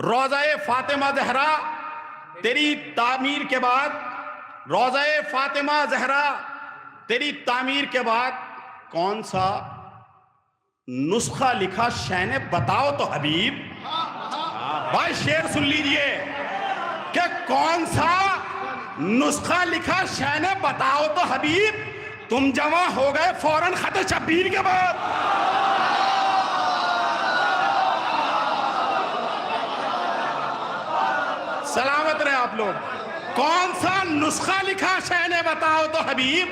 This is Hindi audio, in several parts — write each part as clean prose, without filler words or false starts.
रोज़ा-ए फातिमा ज़हरा तेरी तामीर के बाद, रोज़ा-ए फातिमा ज़हरा तेरी तामीर के बाद कौन सा नुस्खा लिखा शैने बताओ तो हबीब। भाई शेर सुन लीजिए कि कौन सा नुस्खा लिखा शैने बताओ तो हबीब, तुम जमा हो गए फौरन खत शब्बीर के बाद। सलामत रहे आप लोग। कौन सा नुस्खा लिखा शैने बताओ तो हबीब,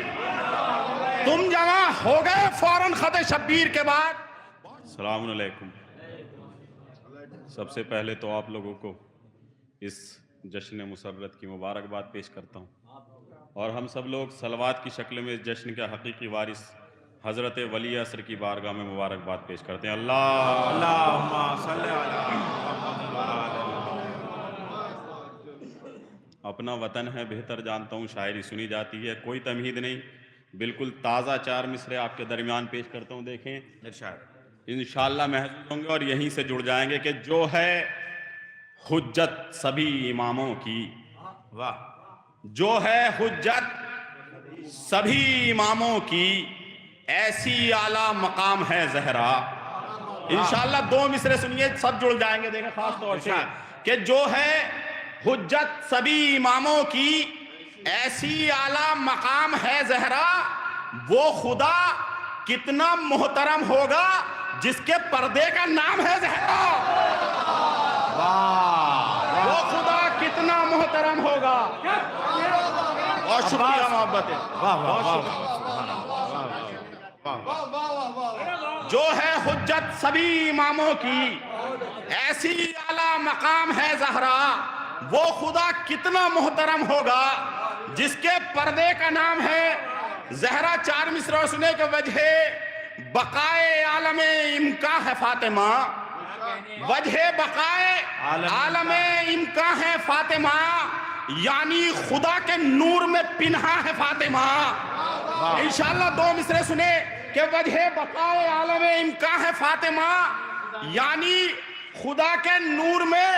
तुम जमा हो गए फौरन खत शब्बीर के बाद। अस्सलाम वालेकुम। सबसे पहले तो आप लोगों को इस जश्न मुसर्रत की मुबारकबाद पेश करता हूँ और हम सब लोग सलवात की शक्ल में इस जश्न के हकीकी वारिस हज़रत वली असर की बारगाह में मुबारकबाद पेश करते हैं। अल्लाहुम्मा सल्ली अला अपना वतन है बेहतर जानता हूँ, शायरी सुनी जाती है, कोई तमहीद नहीं, बिल्कुल ताज़ा चार मिसरे आपके दरमियान पेश करता हूँ। देखें इंशाअल्लाह महसूस होंगे और यहीं से जुड़ जाएंगे कि जो है हुज्जत सभी इमामों की, वाह, जो है हुज्जत सभी इमामों की, ऐसी आला मकाम है ज़हरा। इंशाअल्लाह दो मिसरे सुनिए, सब जुड़ जाएंगे। देखें खास तौर से कि जो है हुज्जत सभी इमामों की, ऐसी आला मकाम है ज़हरा, वो खुदा कितना मोहतरम होगा जिसके पर्दे का नाम है ज़हरा। वाह, वो खुदा कितना मोहतरम होगा। बहुत शुक्रिया मोहब्बत है। जो है हुज्जत सभी इमामों की, ऐसी आला मकाम है ज़हरा, वो खुदा कितना मोहतरम होगा जिसके पर्दे का नाम है ज़हरा। चार मिसरा सुने के वजह बकाए आलमे इम्का है फातिमा, वजह बकाए आलमे इम्का है फातिमा, यानी खुदा के नूर में पिन्हा है फातिमा। इंशाअल्लाह दो मिसरे सुने कि वजह बकाए आलमे इम्का है फातिमा, यानी खुदा के नूर में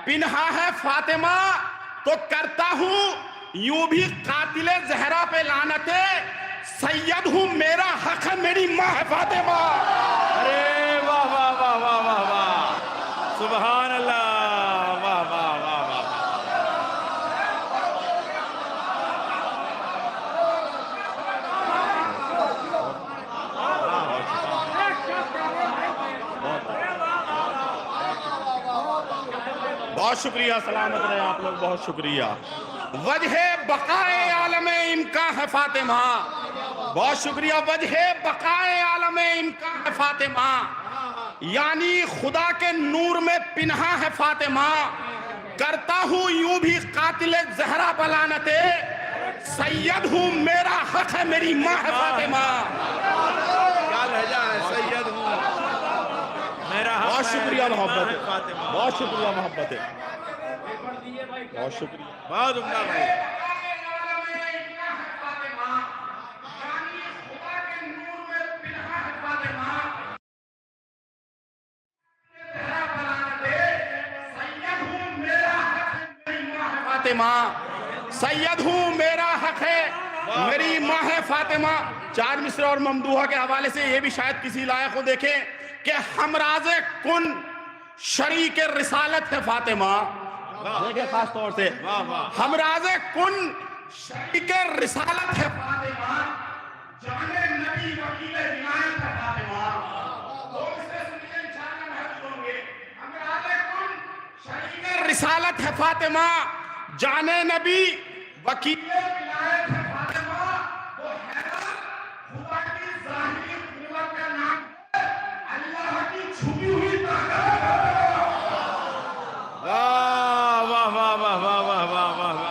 पिन्हा है फातिमा। तो करता हूं यूं भी कातिले ज़हरा पे लानते, सैयद हूं मेरा हक है मेरी माँ है फातिमा। अरे वाह वाह वाह वाह वाह वाह, सुभान अल्लाह, वाह वाह वाह वाह। बहुत शुक्रिया, सलामत रहे आप लोग, बहुत शुक्रिया। वजह बकाए आलमे इम्का है फातिमा, बहुत शुक्रिया। वजह बकाए आलमे इम्का है फातिमा, यानी खुदा के नूर में पिन्हा है फातिमा। करता हूं यूं भी कातिले ज़हरा बलानते, सैयद हूं मेरा हक है मेरी माँ है फातिमा। क्या लहजा है, सैयद हूँ मेरा हक है। बहुत शुक्रिया मोहब्बत है, बहुत शुक्रिया मोहब्बत है, बहुत शुक्रिया, बहुत उम्दा भाई। फातिमा, सैयद हूँ मेरा हक है मेरी माँ है फातिमा। चार मिसरा और ममदूहा के हवाले से ये भी शायद किसी लायक को देखें कि हमराज़े कुन शरीक रिसालत है फातिमा। देखे खास तौर से हमराज़े कुन शरीक रिसालत है फातिमा, जाने नबी वकील विलायत है फातिमा। तो इससे सुनिए इंशाअल्लाह महसूस होंगे। हमराज़े कुन शरीक रिसालत है फातिमा, जाने नबी वकील विलायत है फातिमा। वो हैदर खुदा की ज़ाहिरी कुव्वत का नाम है, अल्लाह की छुपी हुई ताकत। वाह वाह वाह वाह वाह वाह वाह वाह वाह।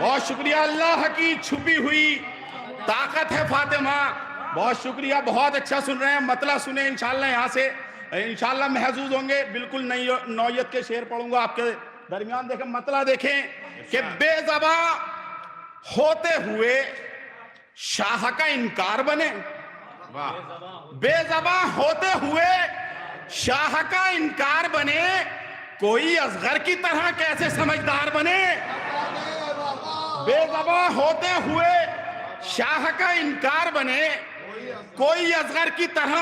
बहुत शुक्रिया, अल्लाह की छुपी हुई ताकत है फातिमा। बहुत शुक्रिया, बहुत अच्छा सुन रहे हैं, मतलब सुने इंशाअल्लाह। यहाँ से इंशाअल्लाह महसूस होंगे। बिल्कुल नई नौयत के शेर पढ़ूंगा आपके दरमियान देखें, मतला देखें कि बेज़बा होते हुए शाह का इनकार बने। वाह, बेज़बा होते हुए शाह का इनकार बने, कोई असगर की तरह कैसे समझदार बने। बेज़बा होते हुए शाह का इनकार बने, कोई असगर की तरह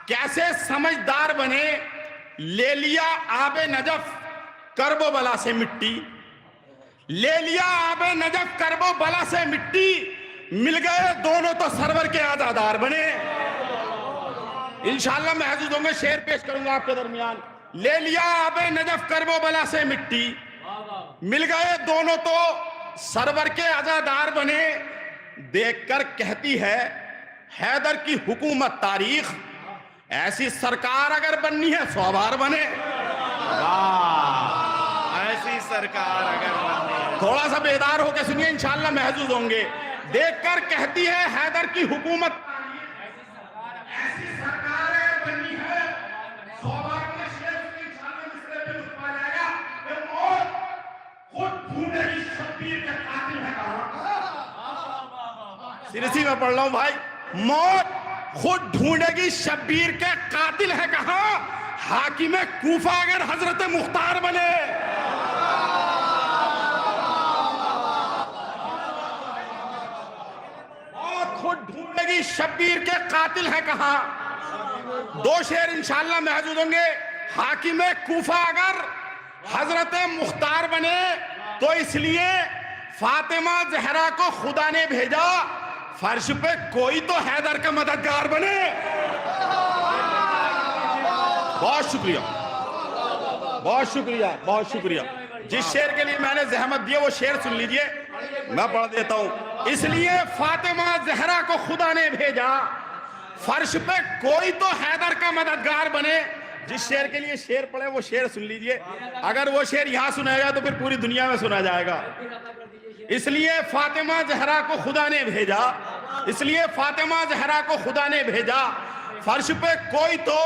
कैसे समझदार बने। ले लिया आबे नजफ करबो बला से मिट्टी, ले लिया आबे नजफ करबो बला से मिट्टी, मिल गए दोनों तो सरवर के आजादार बने। इंशाअल्लाह महजूद होंगे, शेर पेश करूंगा आपके दरमियान। ले लिया आबे नजफ करबो बला से मिट्टी, मिल गए दोनों तो सरवर के आजादार बने। देखकर कहती है हैदर की हुकूमत तारीख, ऐसी सरकार अगर बननी है 100 बार बने। वाह, ऐसी सरकार अगर बननी है। थोड़ा सा बेदार होकर सुनिए, इंशाअल्लाह महजूज होंगे। देखकर कहती है हैदर की हुकूमत, ऐसी सरकार बननी है 100 बार बने। शेर इंशाअल्लाह मिसरे पे छुपा जाएगा कि मौत खुद ढूंढेगी शब्बीर के कातिल है कहां। सिरसी में पढ़ रहा हूं भाई, मौत खुद ढूंढेगी शब्बीर के कातिल है कहां। हाकिम कूफा अगर हजरत मुख्तार बने। मौत खुद ढूंढेगी शब्बीर के कातिल है कहां। 2 शेर इंशाअल्लाह महजूद होंगे। हाकिम कूफा अगर हजरत मुख्तार बने तो इसलिए फातिमा जहरा को खुदा ने भेजा, फर्श पे कोई तो हैदर का मददगार बने। बहुत शुक्रिया, बहुत शुक्रिया, बहुत शुक्रिया। जिस शेर के लिए मैंने जहमत दी वो शेर सुन लीजिए, मैं पढ़ देता हूं। इसलिए फातिमा जहरा को खुदा ने भेजा, फर्श पे कोई तो हैदर का मददगार बने। जिस शेर के लिए शेर पढ़े वो शेर सुन लीजिए। अगर वो शेर यहां सुनाएगा तो फिर पूरी दुनिया में सुना जाएगा। इसलिए फातिमा जहरा को खुदा ने भेजा, इसलिए फातिमा जहरा को खुदा ने भेजा, फर्श पे कोई तो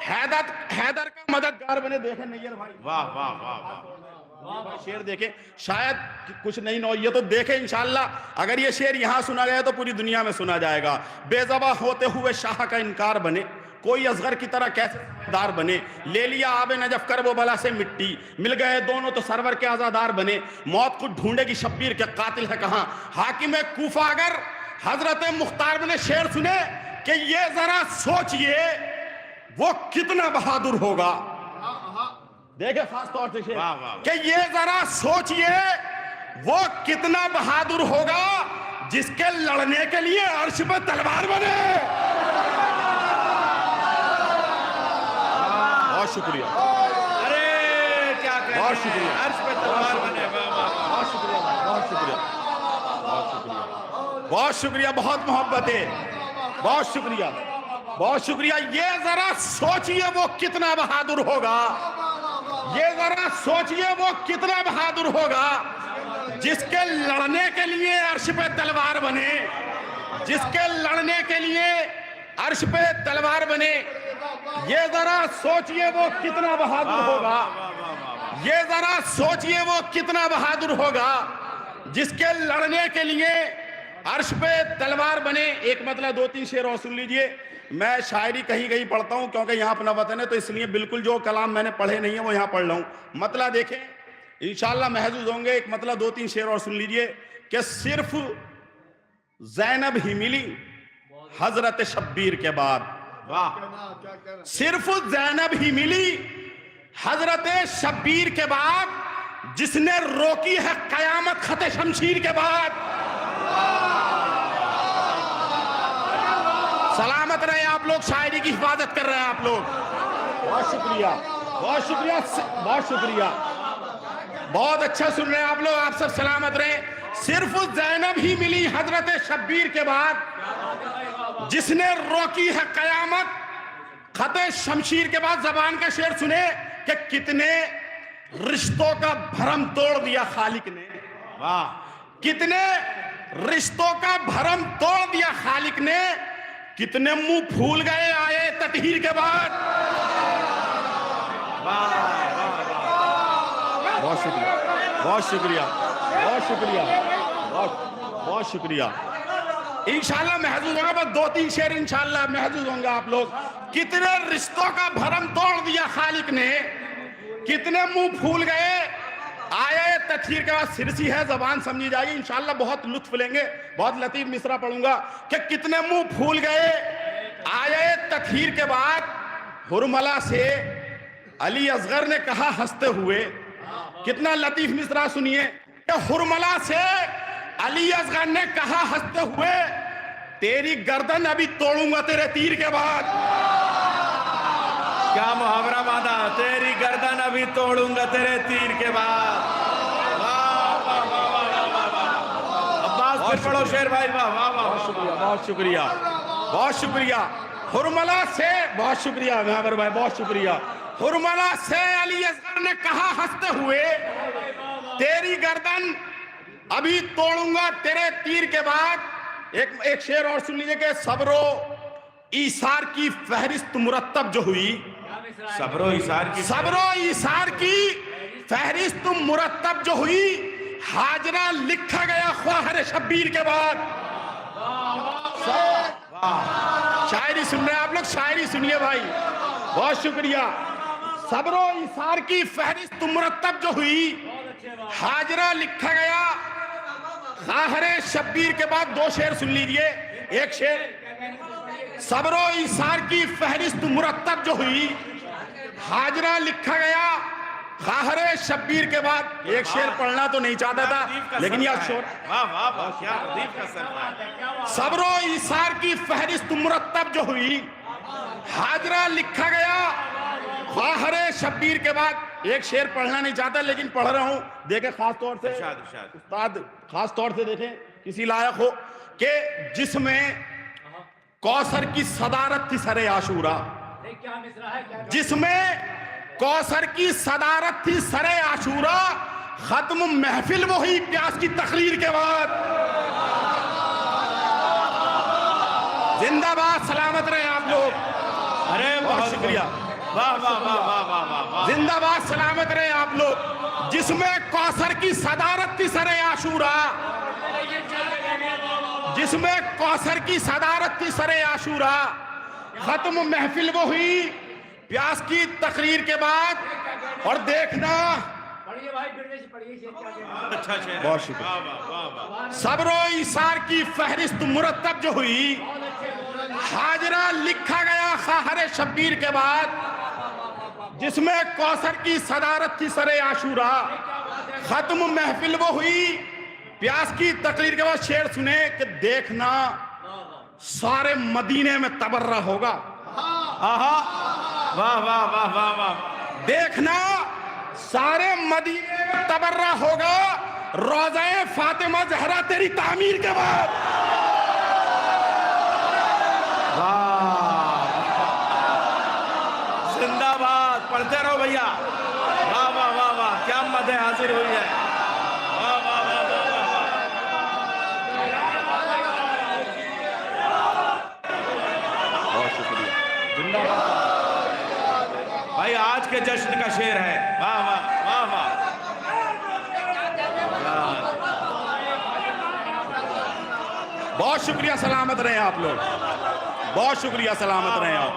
हैदर का मददगार बने। देखे नैयर भाई, वाह वाह वाह वाह, शेर देखे, शायद कुछ नई नौइयत तो देखे इंशाअल्लाह। अगर ये शेर यहां सुना गया तो पूरी दुनिया में सुना जाएगा। बेज़बा होते हुए शाह का इनकार बने, कोई असगर की तरह कैसे दार बने। ले लिया आबे नजफ कर वो बला से मिट्टी, मिल गए दोनों तो सरवर के आजादार बने। मौत को ढूंढेगी शब्बीर के कातिल है कहां। हाकिम कूफा अगर हजरत मुख्तार बने। शेर सुने कि ये जरा सोचिए वो कितना बहादुर होगा। देखे खास तौर से शेर कि ये जरा सोचिए वो कितना बहादुर होगा जिसके लड़ने के लिए अर्श पे तलवार बने। बहुत शुक्रिया, अरे क्या कहते हैं, बहुत शुक्रिया, अर्श पे तलवार बने। बहुत शुक्रिया, बहुत शुक्रिया, बहुत शुक्रिया, बहुत शुक्रिया, बहुत मोहब्बत है, बहुत शुक्रिया, बहुत शुक्रिया। ये जरा सोचिए वो कितना बहादुर होगा, ये जरा सोचिए वो कितना बहादुर होगा जिसके लड़ने के लिए अर्श पे तलवार बने, जिसके लड़ने के लिए अर्श पे तलवार बने। ये जरा सोचिए वो कितना बहादुर होगा, ये जरा सोचिए वो कितना बहादुर होगा जिसके लड़ने के लिए अर्श पे तलवार बने। एक मतलब 2-3 शेर और सुन लीजिए। मैं शायरी कहीं कहीं पढ़ता हूं क्योंकि यहाँ अपना वतन है, तो इसलिए बिल्कुल जो कलाम मैंने पढ़े नहीं है वो यहाँ पढ़ रहा हूं। मतलब देखें इंशाअल्लाह महजूज होंगे। एक मतलब 2-3 शेर और सुन लीजिए कि सिर्फ ज़ैनब ही मिली हजरत शब्बीर के बाद। वाह, सिर्फ ज़ैनब ही मिली हजरत शब्बीर के बाद जिसने रोकी है कयामत खते शमशीर के बाद। सलामत रहे आप लोग, शायरी की हिफाजत कर रहे हैं आप लोग। बहुत शुक्रिया, बहुत शुक्रिया, बहुत शुक्रिया, बहुत अच्छा सुन रहे हैं आप लोग। आप सब सलामत रहे। सिर्फ ज़ैनब ही मिली हजरत शब्बीर के बाद जिसने रोकी है कयामत खते शमशीर के बाद। जबान का शेर सुने कि कितने रिश्तों का भरम तोड़ दिया खालिक ने। वाह, कितने रिश्तों का भरम तोड़ दिया खालिक ने, कितने मुंह फूल गए आए ततहीर के बाद। वाह वाह वाह, बहुत शुक्रिया, बहुत शुक्रिया, बहुत शुक्रिया, बहुत शुक्रिया। इंशाल्लाह महसूस होगा, बस 2-3 शेर इंशाल्लाह महसूस होंगे आप लोग। कितने रिश्तों का भरम तोड़ दिया खालिक ने, कितने मुंह फूल गए। आया तकफीर के बाद सिरसी है, जबान समझी जाएगी इंशाल्लाह, बहुत लुत्फ लेंगे। बहुत लतीफ मिसरा पढ़ूंगा कि कितने मुंह फूल गए। आया तकफीर के बाद हुरमला से अली असगर ने कहा हंसते हुए, कितना लतीफ मिसरा सुनिए। हुरमला से अली असगर ने कहा हंसते हुए, तेरी गर्दन अभी तोड़ूंगा तेरे तीर के बाद। क्या मुहावरा बांधा, तेरी गर्दन अभी तोड़ूंगा तेरे तीर के बाद। वाह वाह वाह वाह वाह वाह। अब्बास फिर पढ़ो शेर भाई। वाह वाह वाह, बहुत शुक्रिया, बहुत शुक्रिया, बहुत शुक्रिया। हुरमला से, बहुत शुक्रिया महबर भाई, बहुत शुक्रिया। हुरमला से अली असगर ने कहा हंसते हुए, तेरी गर्दन अभी तोड़ूंगा तेरे तीर के बाद। एक शेर और सुन लीजिए कि सब्रो ईसार की फहरिस्त मुरत्तब जो हुई, सब्रो ईसार की फहरिस्त मुरत्तब जो हुई, हाजरा लिखा गया ख्वाहर शब्बीर के बाद। शायरी सुन रहे हैं आप लोग, शायरी सुनिए भाई, बहुत शुक्रिया। सब्रो ईसार की फहरिस्त मुरत्तब जो हुई, हाजरा लिखा गया ख्वाहर शब्बीर के बाद। 2 शेर सुन लीजिए। एक शेर, सब्रो ईसार की फहरिस्त मुरत्तब जो हुई, हाजरा लिखा गया ख्वाहर शब्बीर के बाद। एक शेर पढ़ना तो नहीं चाहता था, लेकिन यह शेर, सब्रो ईसार की फहरिस्त मुरत्तब जो हुई, हाजरा लिखा गया ख्वाहर शब्बीर के बाद। एक शेर पढ़ना नहीं चाहता, लेकिन पढ़ रहा हूं। देखें खास तौर से उस्ताद, खास तौर से देखें किसी लायक हो कि जिसमें कौसर की सदारत थी सरे आशूरा, जिसमें कौसर की सदारत थी सरे आशूरा, खत्म महफिल वो ही प्यास की तकरीर के बाद। जिंदाबाद, सलामत रहे आप लोग। अरे बहुत शुक्रिया, वाह वाह वाह वाह वाह वाह। जिंदाबाद, सलामत रहे आप लोग। जिसमें कौसर की सदारत थी सरे आशूरा, जिसमें कौसर की सदारत थी सरे आशूरा, खत्म महफिल वो हुई प्यास की तकरीर के बाद। और देखना, अच्छा शेर, बहुत शुक्रिया। वाह वाह वाह। सब्रो ईसार की फहरिस्त मुरत्तब जो हुई, हाजरा लिखा गया ख्वाहर शब्बीर के बाद, जिसमें कौसर की सदारत थी सरे आशूरा, खत्म महफिल वो हुई प्यास की तकरीर के बाद। शेर सुने कि देखना सारे मदीने में तबर्रा होगा। आहा, वाह वाह वाह वाह वाह। देखना सारे मदीने में तबर्रा होगा, रोज़े फातिमा ज़हरा तेरी तामीर के बाद। वाह, जिंदाबाद, पढ़ते रहो भैया। वाह वाह वाह वाह, क्या मदद हाजिर हुई है। वाह वाह वाह वाह वाह। बहुत शुक्रिया, जिंदाबाद भाई, आज के जश्न का शेर है। वाह वाह वाह वाह। बहुत शुक्रिया, सलामत रहे आप लोग, बहुत शुक्रिया, सलामत रहे आप।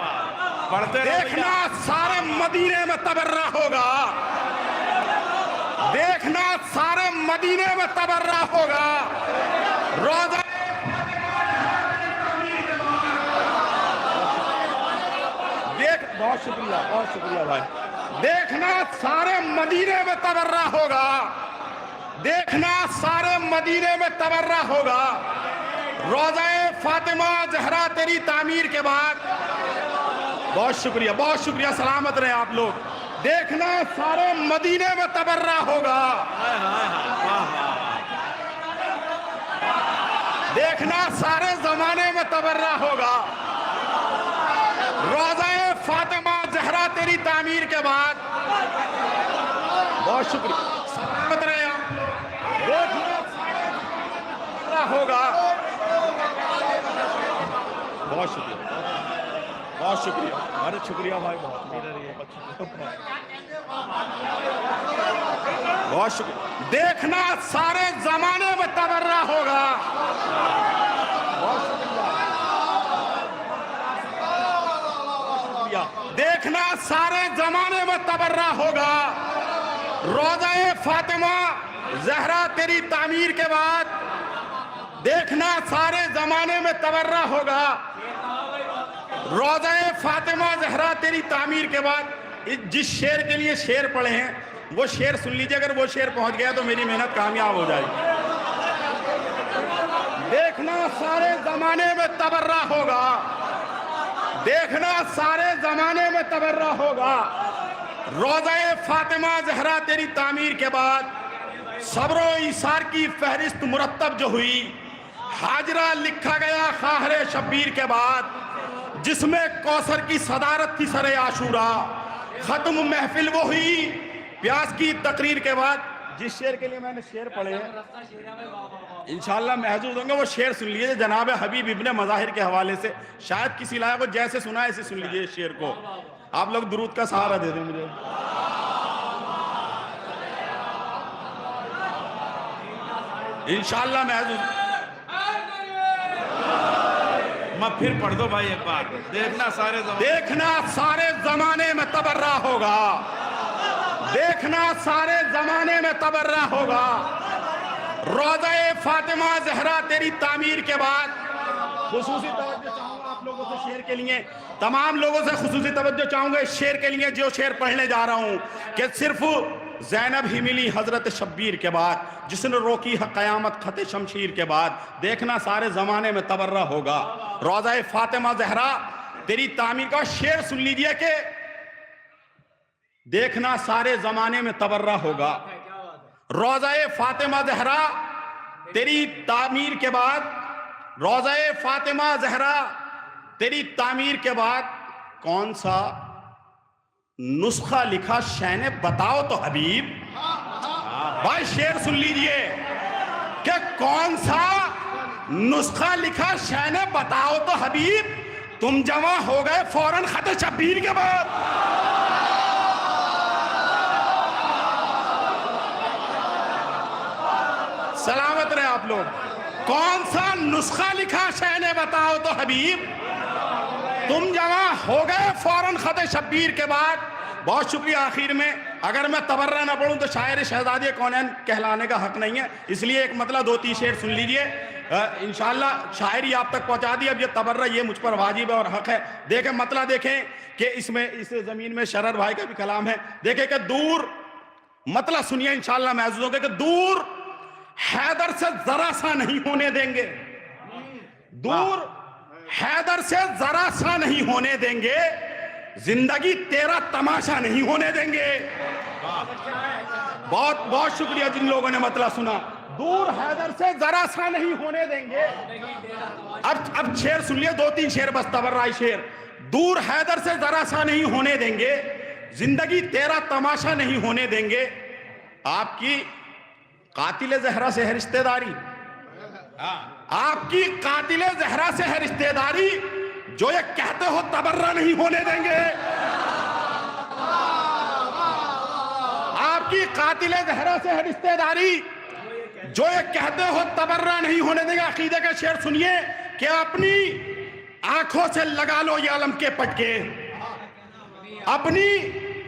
पढ़ते रहो देखना सारे मदीने में तबर्रा होगा, देखना सारे मदीने में तबर्रा होगा, रोज़ा। देख, बहुत शुक्रिया भाई। देखना सारे मदीने में तबर्रा होगा, देखना सारे मदीने में तबर्रा होगा, रोज़े फातिमा ज़हरा तेरी तामीर के बाद। बहुत शुक्रिया, सलामत रहे आप लोग। देखना सारे मदीने में तबर्रा होगा, देखना सारे जमाने में तबर्रा होगा, रोज़े फातिमा ज़हरा तेरी तामीर के बाद। बहुत शुक्रिया, सलामत रहे आप लोग। देखना तबर्रा होगा। बहुत शुक्रिया, बहुत शुक्रिया, अरे शुक्रिया भाई, बहुत बहुत शुक्रिया। देखना सारे जमाने में तबर्रा होगा। बहुत शुक्रिया। देखना सारे जमाने में तबर्रा होगा। रोज़ा-ए फातिमा ज़हरा तेरी तामीर के बाद देखना सारे जमाने में तबर्रा होगा। रोज़ा-ए फातिमा ज़हरा तेरी तामीर के बाद जिस शेर के लिए शेर पढ़े हैं वो शेर सुन लीजिए। अगर वो शेर पहुंच गया तो मेरी मेहनत कामयाब हो जाएगी। देखना सारे जमाने में तबर्रा होगा। देखना सारे जमाने में तबर्रा होगा। रोज़ा-ए फातिमा ज़हरा तेरी तामीर के बाद सब्र और ईसार की फहरिस्त मुरत्तब जो हुई, हाजरा लिखा गया खाहरे शब्बीर के बाद, जिसमें कौसर की सदारत थी सरे आशूरा, खत्म महफिल वो हुई प्यास की तकरीर के बाद। जिस शेर के लिए मैंने शेर पढ़े हैं इंशाअल्लाह महजूज होंगे, वो शेर सुन लीजिए जनाब हबीब इब्ने मज़ाहिर के हवाले से। शायद किसी लायक को जैसे सुना ऐसे सुन लीजिए इस शेर को। आप लोग दुरूद का सहारा दे दें मुझे। इंशाअल्लाह महजूज। मैं फिर पढ़ दो भाई एक बार। देखना सारे जमाने में तबर्रा होगा। देखना सारे जमाने में तबर्रा होगा। रोज़ा-ए फातिमा ज़हरा तेरी तामीर के बाद खुसूसी तवज्जो चाहूंगा आप लोगों से शेर के लिए। तमाम लोगों से खुसूसी तवज्जो चाहूंगा इस शेर के लिए जो शेर पढ़ने जा रहा हूं कि सिर्फ ज़ैनब ही मिली हजरत शब्बीर के बाद, जिसने रोकी है क़यामत खते शमशीर के बाद। देखना सारे जमाने में तबर्रा होगा। रोज़ा-ए फातिमा ज़हरा तेरी तामीर का शेर सुन लीजिए कि देखना सारे जमाने में तबर्रा होगा। रोज़ा-ए फातिमा ज़हरा तेरी तामीर के बाद, रोज़ा-ए फातिमा ज़हरा तेरी तामीर के बाद कौन सा नुस्खा लिखा शैने बताओ तो हबीब। भाई शेर सुन लीजिए कि कौन सा नुस्खा लिखा शैने बताओ तो हबीब, तुम जमा हो गए फौरन खत शब्बीर के बाद। सलामत रहे आप लोग। कौन सा नुस्खा लिखा शैने बताओ तो हबीब, तुम जमा हो गए फौरन खत शब्बीर के बाद। बहुत शुक्रिया। आखिर में अगर मैं तबर्रा ना पढ़ूं तो शायर शहजादी कौनैन कहलाने का हक नहीं है, इसलिए एक मतलब 2-3 शेर सुन लीजिए। इंशाअल्लाह शायरी आप तक पहुंचा दी। अब ये तबर्रा ये मुझ पर वाजिब है और हक है। देखें मतलब देखें कि इसमें इस जमीन में शरर भाई का भी कलाम है। देखें कि दूर मतलब सुनिए इंशाअल्लाह महजूज होगा कि दूर हैदर से जरा सा नहीं होने देंगे। दूर हैदर से जरा सा नहीं होने देंगे, जिंदगी तेरा तमाशा नहीं होने देंगे। बहुत बहुत शुक्रिया जिन लोगों ने मतलब सुना। दूर हैदर से जरा सा नहीं होने देंगे। अब शेर सुन लिया 2-3 शेर बस तबर्रा शेर। दूर हैदर से जरा सा नहीं होने देंगे, जिंदगी तेरा तमाशा नहीं होने देंगे। आपकी कातिले ज़हरा से है रिश्तेदारी, आपकी कातिले ज़हरा से है रिश्तेदारी, जो ये कहते हो तबर्रा नहीं होने देंगे। आपकी कातिले ज़हरा से है रिश्तेदारी, जो ये कहते हो तबर्रा नहीं होने देंगे। अकीदे का शेर सुनिए कि अपनी आंखों से लगा लो ये आलम के पटके, अपनी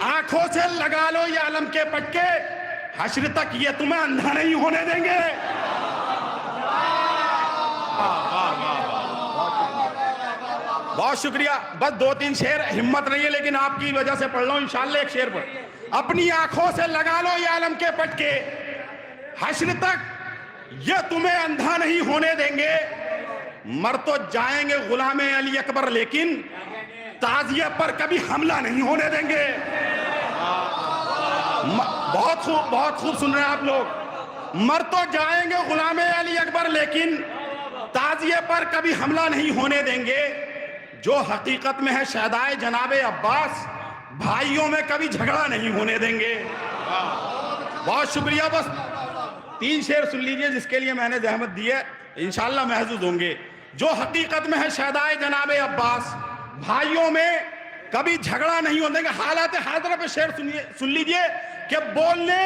आंखों से लगा लो ये आलम के पटके, हश्र तक ये तुम्हें अंधा नहीं होने देंगे। बहुत शुक्रिया। बस 2-3 शेर हिम्मत नहीं है लेकिन आपकी वजह से पढ़ लो इंशाअल्लाह। एक शेर पढ़। अपनी आंखों से लगा लो ये आलम के पटके, हश्र तक ये तुम्हें अंधा नहीं होने देंगे। मर तो जाएंगे गुलामे अली अकबर, लेकिन ताजिया पर कभी हमला नहीं होने देंगे। बहुत खूब सुन रहे हैं आप लोग। मर तो जाएंगे गुलामे अली अकबर, लेकिन ताजिए पर कभी हमला नहीं होने देंगे। जो हकीकत में है शहदाए जनाबे अब्बास, भाइयों में कभी झगड़ा नहीं होने देंगे। बहुत शुक्रिया। बस 3 शेर सुन लीजिए जिसके लिए मैंने जहमत दी है, इंशाअल्लाह महजूज होंगे। जो हकीकत में है शहदाए जनाबे अब्बास, भाइयों में कभी झगड़ा नहीं होने देंगे। हालात हाजरा पे शेर सुन लीजिए कि बोलने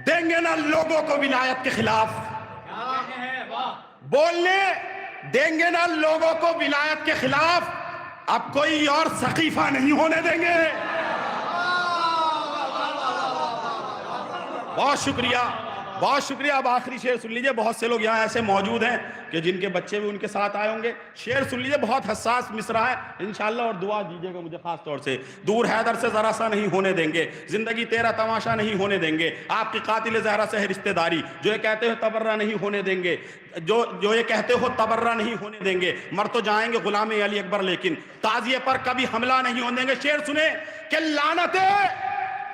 देंगे ना लोगों को विलायत के खिलाफ, बोलने देंगे ना लोगों को विलायत के खिलाफ, अब कोई और सकीफा नहीं होने देंगे। बहुत शुक्रिया, बहुत शुक्रिया। अब आखिरी शेर सुन लीजिए। बहुत से लोग यहाँ ऐसे मौजूद हैं कि जिनके बच्चे भी उनके साथ आए होंगे। शेर सुन लीजिए, बहुत हसास मिसरा है इंशाल्लाह, और दुआ दीजिएगा मुझे खास तौर से। दूर हैदर से जरा सा नहीं होने देंगे, जिंदगी तेरा तमाशा नहीं होने देंगे, आपकी कातिल ज़हरा से है रिश्तेदारी, जो ये कहते हो तबर्रा नहीं होने देंगे, जो ये कहते हो तबर्रा नहीं होने देंगे, मर तो जाएंगे गुलाम अली अकबर लेकिन ताजिए पर कभी हमला नहीं होने देंगे। शेर सुने कि लानते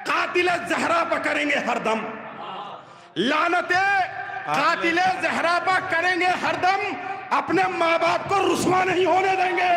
कातिल ज़हरा पर करेंगे हरदम, लानते कातिल ज़हरा पर करेंगे हरदम, अपने माँ बाप को रुस्वा नहीं होने देंगे।